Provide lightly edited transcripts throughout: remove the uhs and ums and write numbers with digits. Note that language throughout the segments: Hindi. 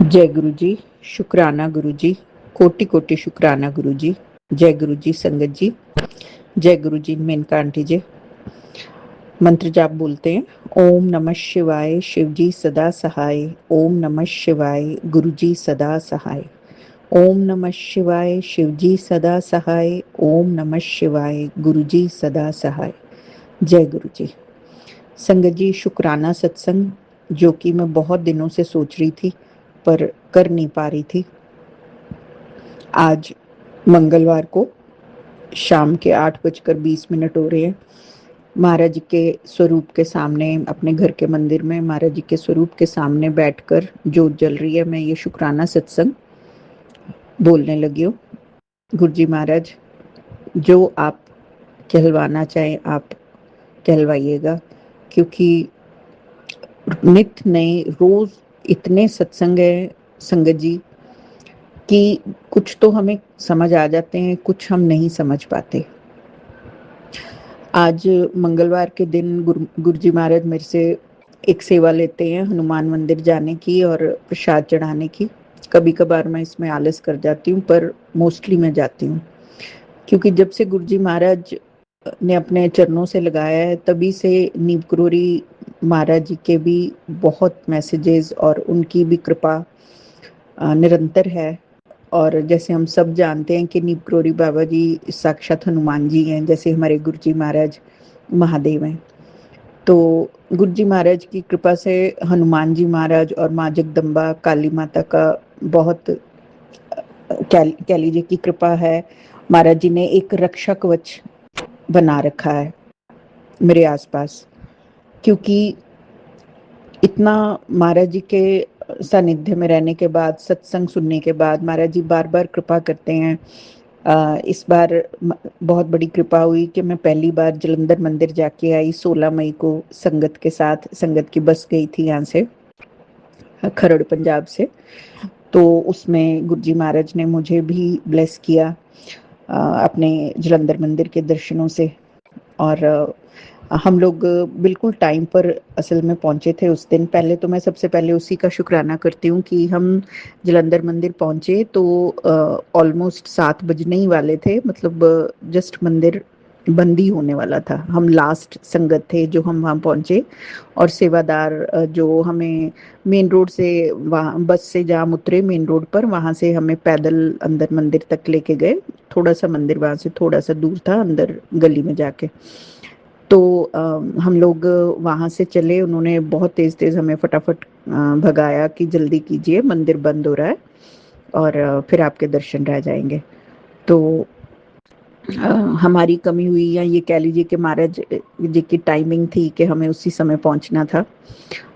जय गुरु जी। शुक्राना गुरु जी। कोटि कोटि शुक्राना गुरु जी। जय गुरु जी संगत जी। जय गुरु जी मेनका आंटी जी। मंत्र जाप बोलते हैं। ओम नमः शिवाय शिव जी सदा सहाय। ओम नमः शिवाय गुरु जी सदा सहाय। ओम नमः शिवाय शिव जी सदा सहाय। ओम नमः शिवाय गुरु जी सदा सहाय। जय गुरु जी। संगत जी, शुक्राना सत्संग जो कि मैं बहुत दिनों से सोच रही थी पर कर नहीं पा रही थी। आज मंगलवार को शाम के 8:20 हो रहे हैं। महाराज जी के स्वरूप के सामने, अपने घर के मंदिर में महाराज जी के स्वरूप के सामने बैठकर जोत जल रही है। मैं ये शुक्राना सत्संग बोलने लगी हूँ। गुरु जी महाराज, जो आप कहलवाना चाहें आप कहलवाइएगा, क्योंकि नित नए रोज इतने सत्संग है संगत जी कि कुछ तो हमें समझ आ जाते हैं, कुछ हम नहीं समझ पाते। आज मंगलवार के दिन गुरु जी महाराज मेरे से एक सेवा लेते हैं हनुमान मंदिर जाने की और प्रसाद चढ़ाने की। कभी कभार मैं इसमें आलस कर जाती हूँ पर मोस्टली मैं जाती हूँ, क्योंकि जब से गुरु जी महाराज ने अपने चरणों से लगाया है तभी से नीम करोड़ी महाराज जी के भी बहुत मैसेजेस और उनकी भी कृपा निरंतर है। और जैसे हम सब जानते हैं कि नीम करोड़ी बाबा जी साक्षात हनुमान जी हैं, जैसे हमारे गुरु जी महाराज महादेव हैं। तो गुरु जी महाराज की कृपा से हनुमान जी महाराज और माँ जगदम्बा काली माता का बहुत कह लीजिए की कृपा है। महाराज जी ने एक रक्षा कवच बना रखा है मेरे आसपास, क्योंकि इतना महाराज जी के सानिध्य में रहने के बाद, सत्संग सुनने के बाद महाराज जी बार बार कृपा करते हैं। इस बार बहुत बड़ी कृपा हुई कि मैं पहली बार जलंधर मंदिर जाके आई 16 मई को संगत के साथ। संगत की बस गई थी यहाँ से, खरड़ पंजाब से। तो उसमें गुरु जी महाराज ने मुझे भी ब्लेस किया अपने जलंधर मंदिर के दर्शनों से। और हम लोग बिल्कुल टाइम पर असल में पहुंचे थे उस दिन। पहले तो मैं सबसे पहले उसी का शुक्राना करती हूँ कि हम जलंधर मंदिर पहुंचे तो ऑलमोस्ट 7 बजने ही वाले थे, मतलब जस्ट मंदिर बंद ही होने वाला था। हम लास्ट संगत थे जो हम वहाँ पहुंचे। और सेवादार जो हमें मेन रोड से, वहाँ बस से जहाँ उतरे मेन रोड पर, वहाँ से हमें पैदल अंदर मंदिर तक लेके गए। थोड़ा सा मंदिर वहाँ से थोड़ा सा दूर था, अंदर गली में जाके। तो हम लोग वहाँ से चले। उन्होंने बहुत तेज तेज हमें फटाफट भगाया कि जल्दी कीजिए, मंदिर बंद हो रहा है और फिर आपके दर्शन रह जाएंगे। तो हमारी कमी हुई, या ये कह लीजिए कि महाराज जी की टाइमिंग थी कि हमें उसी समय पहुंचना था।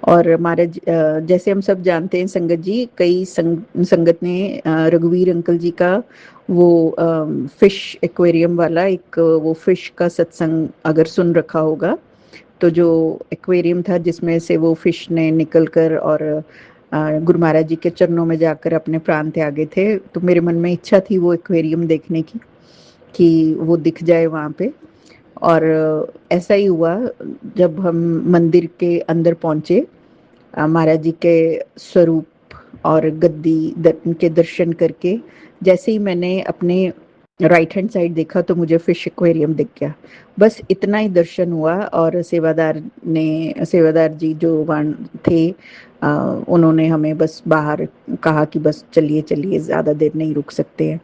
और महाराज जैसे हम सब जानते हैं संगत जी, कई संगत ने रघुवीर अंकल जी का वो फिश एक्वेरियम वाला एक वो फिश का सत्संग अगर सुन रखा होगा, तो जो एक्वेरियम था जिसमें से वो फिश ने निकल कर और गुरु महाराज जी के चरणों में जाकर अपने प्राण त्यागे थे। तो मेरे मन में इच्छा थी वो एक्वेरियम देखने की, कि वो दिख जाए वहाँ पे। और ऐसा ही हुआ। जब हम मंदिर के अंदर पहुंचे, महाराज जी के स्वरूप और गद्दी के दर्शन करके जैसे ही मैंने अपने राइट हैंड साइड देखा तो मुझे फिश एक्वेरियम दिख गया। बस इतना ही दर्शन हुआ। और सेवादार जी जो वहाँ थे, उन्होंने हमें बस बाहर कहा कि बस चलिए चलिए, ज़्यादा देर नहीं रुक सकते हैं।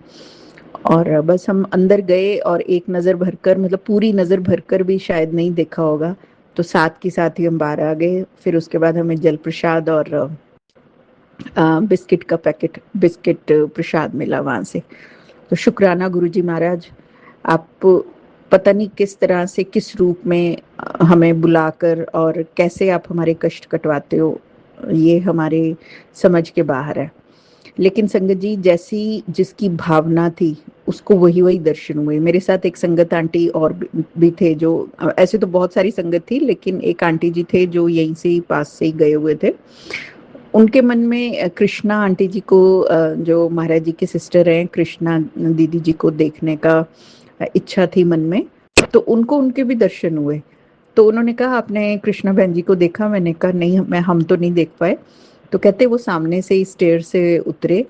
और बस हम अंदर गए और एक नज़र भरकर, मतलब पूरी नज़र भरकर भी शायद नहीं देखा होगा, तो साथ की साथ ही हम बाहर आ गए। फिर उसके बाद हमें जल प्रसाद और बिस्किट का पैकेट, बिस्किट प्रसाद मिला वहाँ से। तो शुक्राना गुरु जी महाराज, आप पता नहीं किस तरह से, किस रूप में हमें बुलाकर और कैसे आप हमारे कष्ट कटवाते हो, ये हमारे समझ के बाहर है। लेकिन संगत जी, जैसी जिसकी भावना थी उसको वही वही दर्शन हुए। मेरे साथ एक संगत आंटी और भी थे, जो ऐसे तो बहुत सारी संगत थी, लेकिन एक आंटी जी थे जो यहीं से ही पास से ही गए हुए थे। उनके मन में कृष्णा आंटी जी को, जो महाराज जी की सिस्टर हैं, कृष्णा दीदी जी को देखने का इच्छा थी मन में। तो उनको उनके भी दर्शन हुए। तो उन्होंने कहा, आपने कृष्णा बहन जी को देखा? मैंने कहा नहीं, हम तो नहीं देख पाए। तो कहते वो सामने से ही स्टेयर से उतरे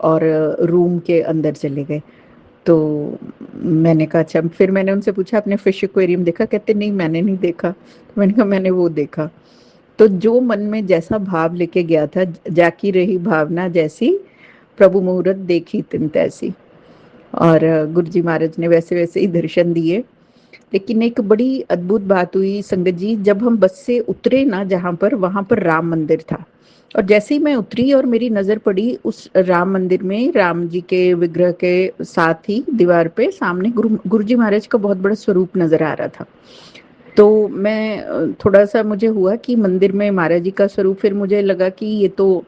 और रूम के अंदर चले गए। तो मैंने कहा अच्छा, फिर मैंने उनसे पूछा आपने फिश एक्वेरियम देखा? कहते नहीं मैंने नहीं देखा। तो मैंने कहा मैंने वो देखा। तो जो मन में जैसा भाव लेके गया था, जाकी रही भावना जैसी, प्रभु मुहूर्त देखी तिन तैसी। और गुरु जी महाराज ने वैसे वैसे ही दर्शन दिए। लेकिन एक बड़ी अद्भुत बात हुई संगत जी, जब हम बस से उतरे ना जहाँ पर, वहां पर राम मंदिर था। और जैसे ही मैं उतरी और मेरी नजर पड़ी उस राम मंदिर में, राम जी के विग्रह के साथ ही दीवार पे सामने गुरु जी महाराज का बहुत बड़ा स्वरूप नजर आ रहा था। तो मैं थोड़ा सा मुझे हुआ कि मंदिर में महाराज जी का स्वरूप, फिर मुझे लगा कि ये तो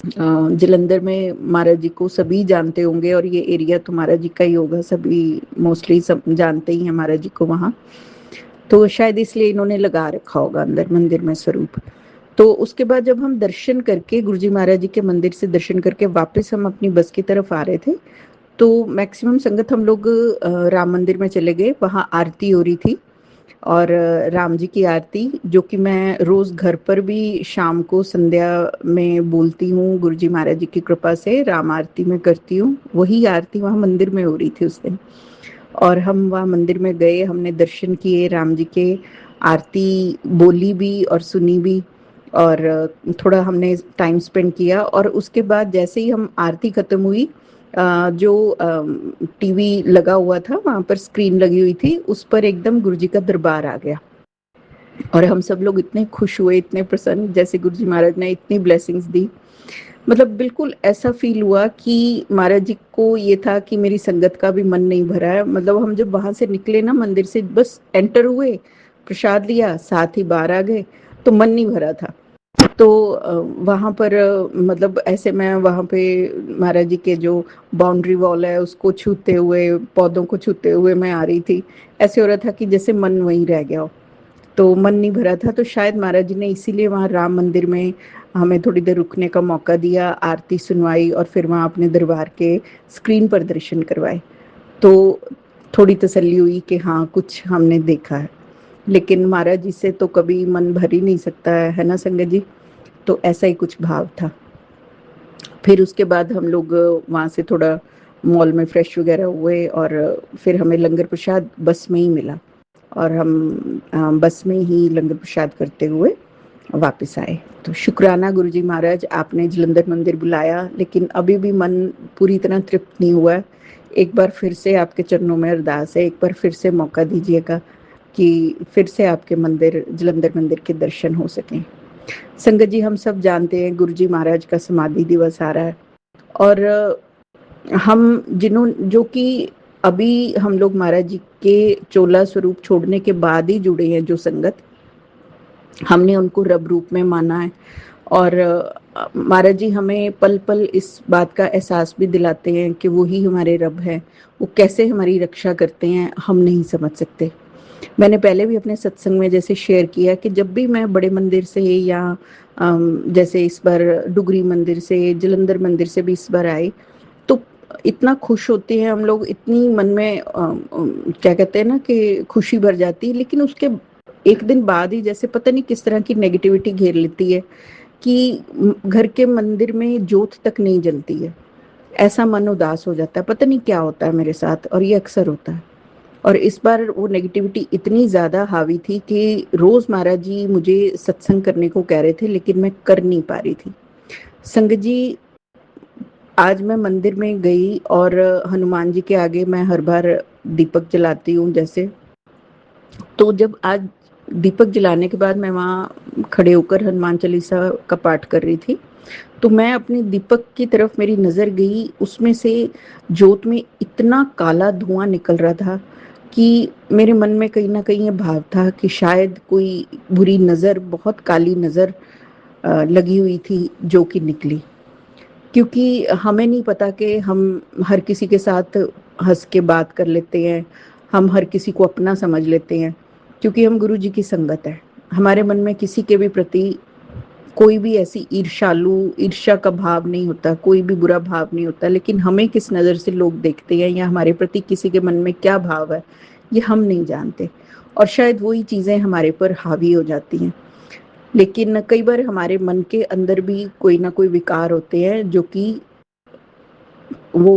जलंधर में महाराज जी को सभी जानते होंगे और ये एरिया तो महाराज जी का ही होगा, सभी मोस्टली सब जानते ही हैं महाराज जी को वहाँ। तो शायद इसलिए इन्होंने लगा रखा होगा अंदर मंदिर में स्वरूप। तो उसके बाद जब हम दर्शन करके, गुरु जी महाराज जी के मंदिर से दर्शन करके वापस हम अपनी बस की तरफ आ रहे थे, तो मैक्सिमम संगत हम लोग राम मंदिर में चले गए। वहाँ आरती हो रही थी और राम जी की आरती, जो कि मैं रोज घर पर भी शाम को संध्या में बोलती हूँ, गुरु जी महाराज जी की कृपा से राम आरती में करती हूँ, वही आरती वहाँ मंदिर में हो रही थी उस दिन। और हम वहाँ मंदिर में गए, हमने दर्शन किए राम जी के, आरती बोली भी और सुनी भी, और थोड़ा हमने टाइम स्पेंड किया। और उसके बाद जैसे ही हम आरती खत्म हुई, जो टीवी लगा हुआ था वहां पर, स्क्रीन लगी हुई थी, उस पर एकदम गुरु जी का दरबार आ गया। और हम सब लोग इतने खुश हुए, इतने प्रसन्न, जैसे गुरु जी महाराज ने इतनी ब्लेसिंग्स दी। मतलब बिल्कुल ऐसा फील हुआ कि महाराज जी को ये था कि मेरी संगत का भी मन नहीं भरा है। मतलब हम जब वहां से निकले ना मंदिर से, बस एंटर हुए, प्रसाद लिया, साथ ही बाहर आ गए, तो मन नहीं भरा था। तो वहां पर मतलब ऐसे मैं वहां पे महाराज जी के जो बाउंड्री वॉल है उसको छूते हुए, पौधों को छूते हुए मैं आ रही थी। ऐसे हो रहा था कि जैसे मन वहीं रह गया हो, तो मन नहीं भरा था। तो शायद महाराज जी ने इसीलिए वहाँ राम मंदिर में हमें थोड़ी देर रुकने का मौका दिया, आरती सुनवाई और फिर वहाँ अपने दरबार के स्क्रीन पर दर्शन करवाए। तो थोड़ी तसल्ली हुई कि हाँ कुछ हमने देखा है। लेकिन महाराज जी से तो कभी मन भर ही नहीं सकता है ना संगत जी? तो ऐसा ही कुछ भाव था। फिर उसके बाद हम लोग वहाँ से थोड़ा मॉल में फ्रेश वगैरह हुए और फिर हमें लंगर प्रसाद बस में ही मिला, और हम बस में ही लंगर प्रसाद करते हुए वापस आए। तो शुक्राना गुरु जी महाराज, आपने जलंधर मंदिर बुलाया, लेकिन अभी भी मन पूरी तरह तृप्त नहीं हुआ। एक बार फिर से आपके चरणों में अरदास है, एक बार फिर से मौका दीजिएगा कि फिर से आपके मंदिर, जलंधर मंदिर के दर्शन हो सकें। संगत जी हम सब जानते हैं गुरु जी महाराज का समाधि दिवस आ रहा है, और हम जो कि अभी हम लोग महाराज जी के चोला स्वरूप छोड़ने के बाद ही जुड़े हैं, जो संगत, हमने उनको रब रूप में माना है। और महाराज जी हमें पल पल इस बात का एहसास भी दिलाते हैं कि वो ही हमारे रब हैं। वो कैसे हमारी रक्षा करते हैं हम नहीं समझ सकते। मैंने पहले भी अपने सत्संग में जैसे शेयर किया कि जब भी मैं बड़े मंदिर से, या जैसे इस बार डुगरी मंदिर से, जलंधर मंदिर से भी इस बार आए, तो इतना खुश होते हैं हम लोग, इतनी मन में क्या कहते हैं ना कि खुशी भर जाती है। लेकिन उसके एक दिन बाद ही जैसे पता नहीं किस तरह की नेगेटिविटी घेर लेती है कि घर के मंदिर में जोत तक नहीं जलती है। ऐसा मन उदास हो जाता है, पता नहीं क्या होता है मेरे साथ, और ये अक्सर होता है। और इस बार वो नेगेटिविटी इतनी ज्यादा हावी थी कि रोज महाराज जी मुझे सत्संग करने को कह रहे थे, लेकिन मैं कर नहीं पा रही थी। संगत जी आज मैं मंदिर में गई और हनुमान जी के आगे मैं हर बार दीपक जलाती हूँ जैसे, तो जब आज दीपक जलाने के बाद मैं वहाँ खड़े होकर हनुमान चालीसा का पाठ कर रही थी, तो मैं अपने दीपक की तरफ मेरी नजर गई, उसमें से जोत में इतना काला धुआं निकल रहा था कि मेरे मन में कहीं ना कहीं ये भाव था कि शायद कोई बुरी नजर, बहुत काली नजर लगी हुई थी जो कि निकली। क्योंकि हमें नहीं पता कि हम हर किसी के साथ हंस के बात कर लेते हैं, हम हर किसी को अपना समझ लेते हैं, क्योंकि हम गुरु जी की संगत है। हमारे मन में किसी के भी प्रति कोई भी ऐसी ईर्ष्या का भाव नहीं होता, कोई भी बुरा भाव नहीं होता। लेकिन हमें किस नज़र से लोग देखते हैं या हमारे प्रति किसी के मन में क्या भाव है, ये हम नहीं जानते, और शायद वही चीज़ें हमारे पर हावी हो जाती हैं। लेकिन कई बार हमारे मन के अंदर भी कोई ना कोई विकार होते हैं जो कि वो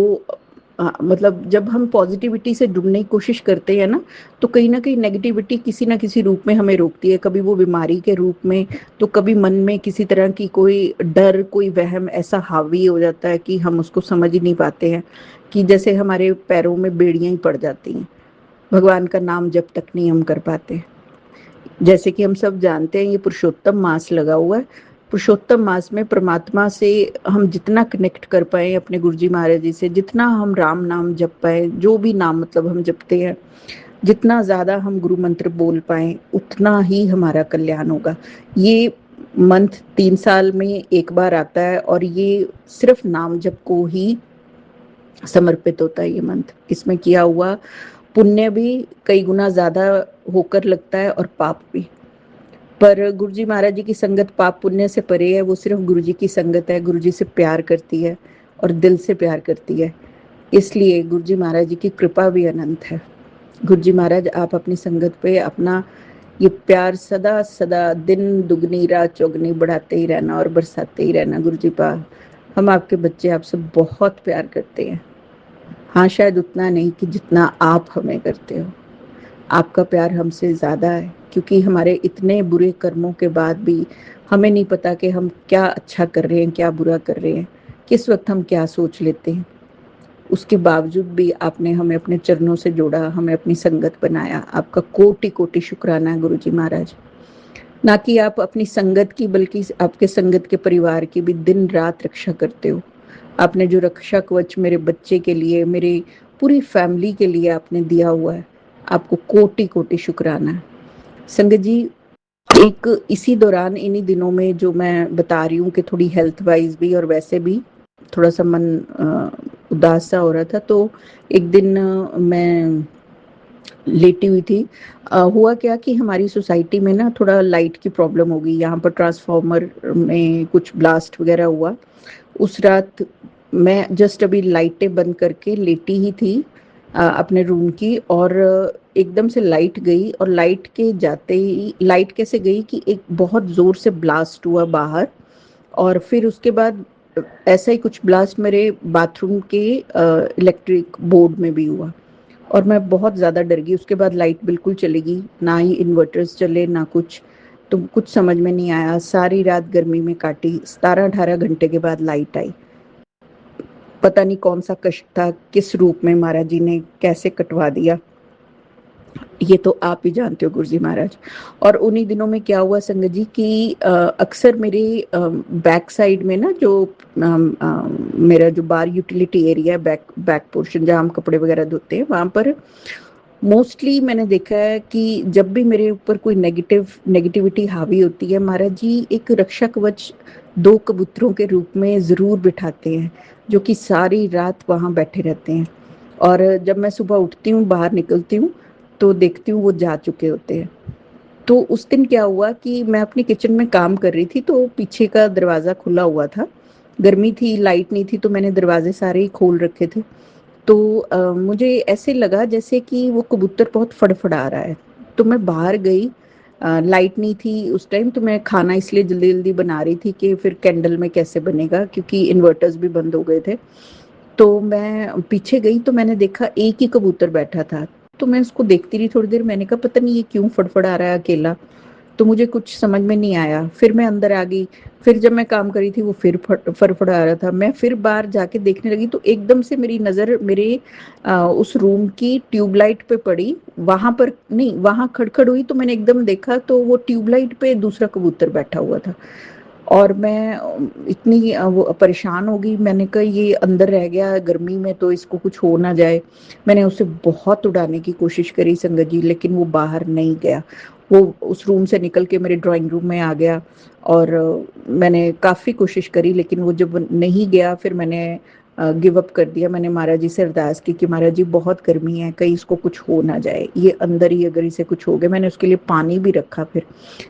मतलब जब हम पॉजिटिविटी से जुड़ने की कोशिश करते हैं ना, तो कहीं न कहीं नेगेटिविटी किसी न किसी रूप में हमें रोकती है। कभी वो बीमारी के रूप में, तो कभी मन में किसी तरह की कोई डर, कोई वहम ऐसा हावी हो जाता है कि हम उसको समझ ही नहीं पाते हैं, कि जैसे हमारे पैरों में बेड़ियाँ ही पड़ जाती हैं। भगवान का नाम जब तक नहीं हम कर पाते। जैसे कि हम सब जानते हैं, ये पुरुषोत्तम मास लगा हुआ है। पुरुषोत्तम मास में परमात्मा से हम जितना कनेक्ट कर पाए अपने गुरु जी महाराज जी से, जितना हम राम नाम जप पाए, जो भी नाम मतलब हम जपते हैं, जितना ज्यादा हम गुरु मंत्र बोल पाए, उतना ही हमारा कल्याण होगा। ये मंथ 3 साल में एक बार आता है और ये सिर्फ नाम जप को ही समर्पित होता है। ये मंत्र, इसमें किया हुआ पुण्य भी कई गुना ज्यादा होकर लगता है और पाप भी। पर गुरु जी महाराज जी की संगत पाप पुण्य से परे है। वो सिर्फ गुरु जी की संगत है, गुरु जी से प्यार करती है और दिल से प्यार करती है। इसलिए गुरु जी महाराज जी की कृपा भी अनंत है। गुरु जी महाराज, आप अपनी संगत पे अपना ये प्यार सदा सदा दिन दुगनी रात चौगनी बढ़ाते ही रहना और बरसाते ही रहना। गुरु जी पा, हम आपके बच्चे आपसे बहुत प्यार करते हैं। हाँ, शायद उतना नहीं कि जितना आप हमें करते हो। आपका प्यार हमसे ज़्यादा है, क्योंकि हमारे इतने बुरे कर्मों के बाद भी हमें नहीं पता कि हम क्या अच्छा कर रहे हैं, क्या बुरा कर रहे हैं, किस वक्त हम क्या सोच लेते हैं। उसके बावजूद भी आपने हमें अपने चरणों से जोड़ा, हमें अपनी संगत बनाया। आपका कोटि कोटि शुक्राना है गुरु जी महाराज। ना कि आप अपनी संगत की, बल्कि आपके संगत के परिवार की भी दिन रात रक्षा करते हो। आपने जो रक्षा कवच मेरे बच्चे के लिए, मेरी पूरी फैमिली के लिए आपने दिया हुआ है, आपको कोटि कोटि शुक्राना है। संगत जी, एक इसी दौरान इन्हीं दिनों में जो मैं बता रही हूँ कि थोड़ी हेल्थ वाइज भी और वैसे भी थोड़ा सा मन उदास सा हो रहा था, तो एक दिन मैं लेटी हुई थी। हुआ क्या कि हमारी सोसाइटी में ना थोड़ा लाइट की प्रॉब्लम हो गई। यहाँ पर ट्रांसफार्मर में कुछ ब्लास्ट वगैरह हुआ। उस रात मैं जस्ट अभी लाइटें बंद करके लेटी ही थी अपने रूम की, और एकदम से लाइट गई। और लाइट के जाते ही, लाइट कैसे गई कि एक बहुत जोर से ब्लास्ट हुआ बाहर, और फिर उसके बाद ऐसा ही कुछ ब्लास्ट मेरे बाथरूम के इलेक्ट्रिक बोर्ड में भी हुआ, और मैं बहुत ज़्यादा डर गई। उसके बाद लाइट बिल्कुल चली गई, ना ही इन्वर्टर्स चले ना कुछ। तो कुछ समझ में नहीं आया, सारी रात गर्मी में काटी। 17-18 घंटे के बाद लाइट आई। पता नहीं कौन सा कष्ट था, किस रूप में महाराज जी ने कैसे कटवा दिया, ये तो आप ही जानते हो गुरु जी महाराज। और उन्हीं दिनों में क्या हुआ संगत जी कि अक्सर मेरे बैक साइड में ना, जो मेरा जो बार यूटिलिटी एरिया है, बैक बैक पोर्शन जहाँ हम कपड़े वगैरह धोते हैं, वहां पर मोस्टली मैंने देखा है कि जब भी मेरे ऊपर कोई नेगेटिविटी हावी होती है, महाराज जी एक रक्षा कवच 2 कबूतरों के रूप में जरूर बिठाते हैं, जो कि सारी रात वहां बैठे रहते हैं। और जब मैं सुबह उठती हूँ, बाहर निकलती हूँ, तो देखती हूँ वो जा चुके होते हैं। तो उस दिन क्या हुआ कि मैं अपनी किचन में काम कर रही थी, तो पीछे का दरवाजा खुला हुआ था। गर्मी थी, लाइट नहीं थी, तो मैंने दरवाजे सारे ही खोल रखे थे। तो मुझे ऐसे लगा जैसे कि वो कबूतर बहुत फड़फड़ा रहा है। तो मैं बाहर गई। लाइट नहीं थी उस टाइम, तो मैं खाना इसलिए जल्दी जल्दी बना रही थी कि फिर कैंडल में कैसे बनेगा, क्योंकि इन्वर्टर्स भी बंद हो गए थे। तो मैं पीछे गई तो मैंने देखा एक ही कबूतर बैठा था। तो मैं उसको देखती रही थोड़ी देर। मैंने कहा पता नहीं ये क्यों फड़फड़ा रहा है अकेला। तो मुझे कुछ समझ में नहीं आया। फिर मैं अंदर आ गई। फिर जब मैं काम करी थी, वो फिर फड़फड़ा रहा था। मैं फिर बाहर जाके देखने लगी, तो एकदम से मेरी नजर मेरे उस रूम की ट्यूबलाइट पे पड़ी। वहां पर नहीं, वहां खड़खड़ हुई, तो मैंने एकदम देखा, तो वो ट्यूबलाइट पे दूसरा कबूतर बैठा हुआ था। और मैं इतनी वो परेशान हो गई। मैंने कहा ये अंदर रह गया गर्मी में, तो इसको कुछ हो ना जाए। मैंने उसे बहुत उड़ाने की कोशिश करी संगत जी, लेकिन वो बाहर नहीं गया। वो उस रूम से निकल के मेरे ड्राइंग रूम में आ गया। और मैंने काफ़ी कोशिश करी, लेकिन वो जब नहीं गया, फिर मैंने गिव अप कर दिया। मैंने महाराज जी से अरदास की कि महाराज जी बहुत गर्मी है, कहीं इसको कुछ हो ना जाए, ये अंदर ही अगर इसे कुछ हो गया। मैंने उसके लिए पानी भी रखा फिर।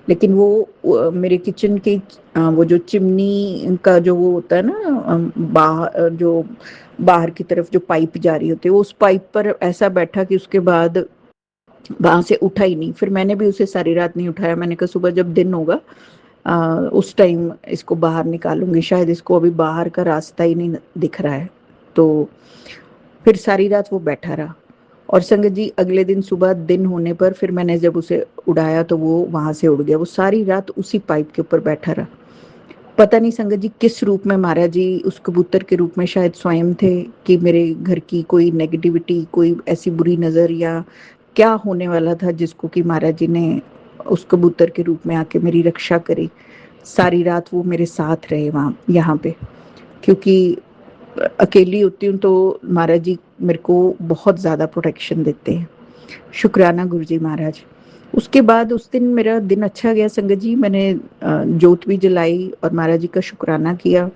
लेकिन वो मेरे किचन के वो जो चिमनी का जो वो होता है ना, बाहर जो बाहर की तरफ जो पाइप जा रही होती है, उस पाइप पर ऐसा बैठा कि उसके बाद वहां से उठा ही नहीं। फिर मैंने भी उसे सारी रात नहीं उठाया। मैंने कहा सुबह जब दिन होगा उस टाइम इसको बाहर निकालूंगी, शायद इसको अभी बाहर का रास्ता ही नहीं दिख रहा है। तो फिर सारी रात वो बैठा रहा और संगत जी अगले दिन सुबह दिन होने पर फिर मैंने जब उसे उड़ाया तो वो वहां से उड़ गया। वो सारी रात उसी पाइप के ऊपर बैठा रहा। पता नहीं संगत जी किस रूप में महाराज जी, उस कबूतर के रूप में शायद स्वयं थे कि मेरे घर की कोई नेगेटिविटी, कोई ऐसी बुरी नजर या क्या होने वाला था जिसको कि महाराज जी ने उस कबूतर के रूप में आके मेरी रक्षा करी। सारी रात वो मेरे साथ रहे वहाँ यहाँ पे, क्योंकि अकेली होती हूँ तो महाराज जी मेरे को बहुत ज़्यादा प्रोटेक्शन देते हैं। शुक्राना गुरु जी महाराज। उसके बाद उस दिन मेरा दिन अच्छा गया संगत जी। मैंने जोत भी जलाई और महाराज जी का शुक्राना किया,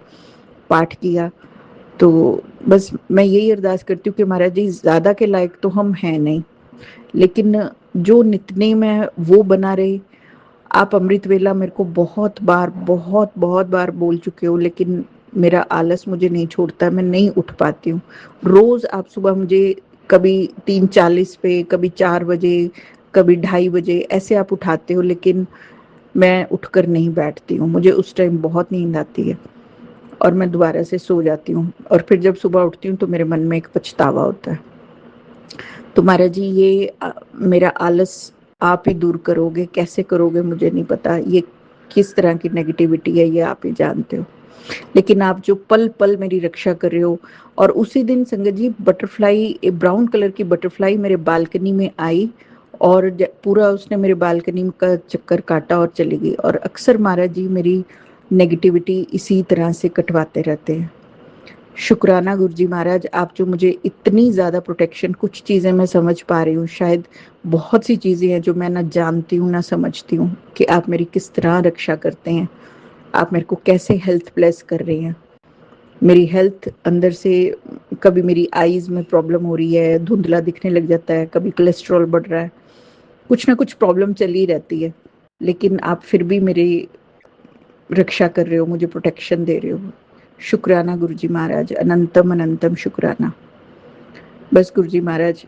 पाठ किया। तो बस मैं यही अरदास करती हूँ कि महाराज जी ज़्यादा के लायक तो हम हैं नहीं, लेकिन जो नितनेम है वो बना रहे। आप अमृत वेला मेरे को बहुत बहुत बार बोल चुके हो, लेकिन मेरा आलस मुझे नहीं छोड़ता, मैं नहीं उठ पाती हूँ। रोज आप सुबह मुझे कभी 3:40 पे, कभी 4 बजे, कभी 2:30 बजे ऐसे आप उठाते हो, लेकिन मैं उठकर नहीं बैठती हूँ। मुझे उस टाइम बहुत नींद आती है और मैं दोबारा से सो जाती हूँ, और फिर जब सुबह उठती हूँ तो मेरे मन में एक पछतावा होता है। तो महाराज जी ये मेरा आलस आप ही दूर करोगे, कैसे करोगे मुझे नहीं पता, ये किस तरह की नेगेटिविटी है ये आप ही जानते हो, लेकिन आप जो पल पल मेरी रक्षा कर रहे हो। और उसी दिन संगत जी बटरफ्लाई, ब्राउन कलर की बटरफ्लाई मेरे बालकनी में आई और पूरा उसने मेरे बालकनी का चक्कर काटा और चली गई। और अक्सर महाराज जी मेरी नेगेटिविटी इसी तरह से कटवाते रहते हैं। शुक्राना गुरु जी महाराज, आप जो मुझे इतनी ज़्यादा प्रोटेक्शन, कुछ चीज़ें मैं समझ पा रही हूँ, शायद बहुत सी चीज़ें हैं जो मैं ना जानती हूँ ना समझती हूँ, कि आप मेरी किस तरह रक्षा करते हैं, आप मेरे को कैसे हेल्थ ब्लेस कर रहे हैं। मेरी हेल्थ अंदर से, कभी मेरी आईज में प्रॉब्लम हो रही है, धुंधला दिखने लग जाता है, कभी कोलेस्ट्रॉल बढ़ रहा है, कुछ ना कुछ प्रॉब्लम चली रहती है, लेकिन आप फिर भी मेरी रक्षा कर रहे हो, मुझे प्रोटेक्शन दे रहे हो। शुक्राना गुरु जी महाराज, अनंतम अनंतम शुक्राना। बस गुरु जी महाराज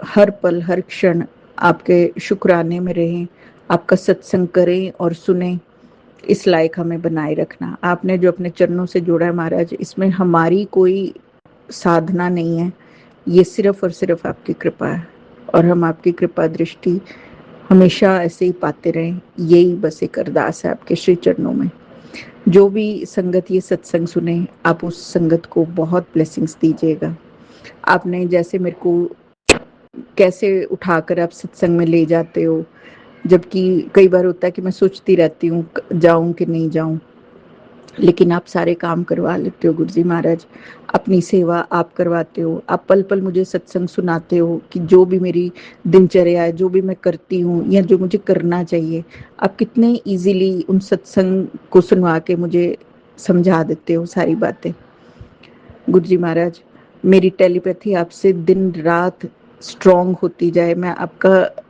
हर पल हर क्षण आपके शुक्राने में रहें, आपका सत्संग करें और सुने, इस लायक हमें बनाए रखना। आपने जो अपने चरणों से जोड़ा है महाराज, इसमें हमारी कोई साधना नहीं है, ये सिर्फ और सिर्फ आपकी कृपा है, और हम आपकी कृपा दृष्टि हमेशा ऐसे ही पाते रहें, यही बस एक अरदास है आपके श्री चरणों में। जो भी संगत ये सत्संग सुने, आप उस संगत को बहुत ब्लेसिंग्स दीजिएगा। आपने जैसे मेरे को कैसे उठाकर आप सत्संग में ले जाते हो, जबकि कई बार होता है कि मैं सोचती रहती हूँ जाऊं कि नहीं जाऊं, लेकिन आप सारे काम करवा लेते हो गुरु जी महाराज। अपनी सेवा आप करवाते हो, आप पल पल मुझे सत्संग सुनाते हो कि जो भी मेरी दिनचर्या है, जो भी मैं करती हूँ या जो मुझे करना चाहिए, आप कितने इजीली उन सत्संग को सुनवा के मुझे समझा देते हो सारी बातें। गुरु जी महाराज मेरी टेलीपैथी आपसे दिन रात स्ट्रॉन्ग होती जाए, मैं आपका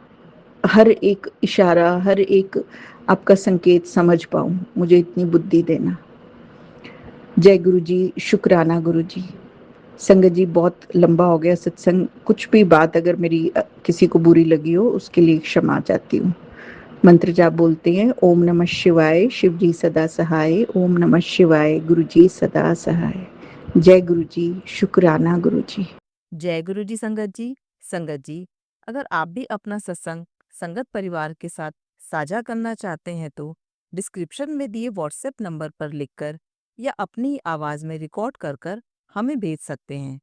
हर एक इशारा, हर एक आपका संकेत समझ पाऊं, मुझे इतनी बुद्धि देना। जय गुरु जी, शुक्राना गुरु जी। संगत जी बहुत लंबा हो गया सत्संग, कुछ भी बात अगर मेरी किसी को बुरी लगी हो उसके लिए क्षमा चाहती हूँ। मंत्र जाप बोलते हैं, ओम नमः शिवाय, शिव जी सदा सहाय, ओम नमः शिवाय, गुरु जी सदा सहाय। जय गुरु जी, शुक्राना गुरु जी। जय गुरु जी संगत जी। संगत जी, अगर आप भी अपना सत्संग संगत परिवार के साथ साझा करना चाहते हैं तो डिस्क्रिप्शन में दिए व्हाट्सएप नंबर पर लिखकर या अपनी आवाज में रिकॉर्ड कर कर हमें भेज सकते हैं।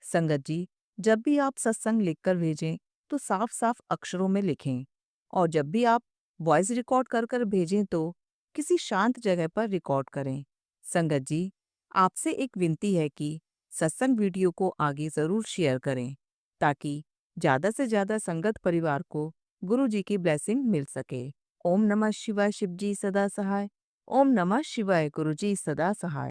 संगत जी, जब भी आप सत्संग लिखकर भेजें तो साफ साफ अक्षरों में लिखें, और जब भी आप वॉइस रिकॉर्ड कर कर भेजें तो किसी शांत जगह पर रिकॉर्ड करें। संगत जी, आपसे एक विनती है कि सत्संग वीडियो को आगे जरूर शेयर करें, ताकि ज्यादा से ज्यादा संगत परिवार को गुरु जी की ब्लेसिंग मिल सके। ओम नमः शिवाय, शिव जी सदा सहाय। ओम नमः शिवाय, गुरु जी सदा सहाय।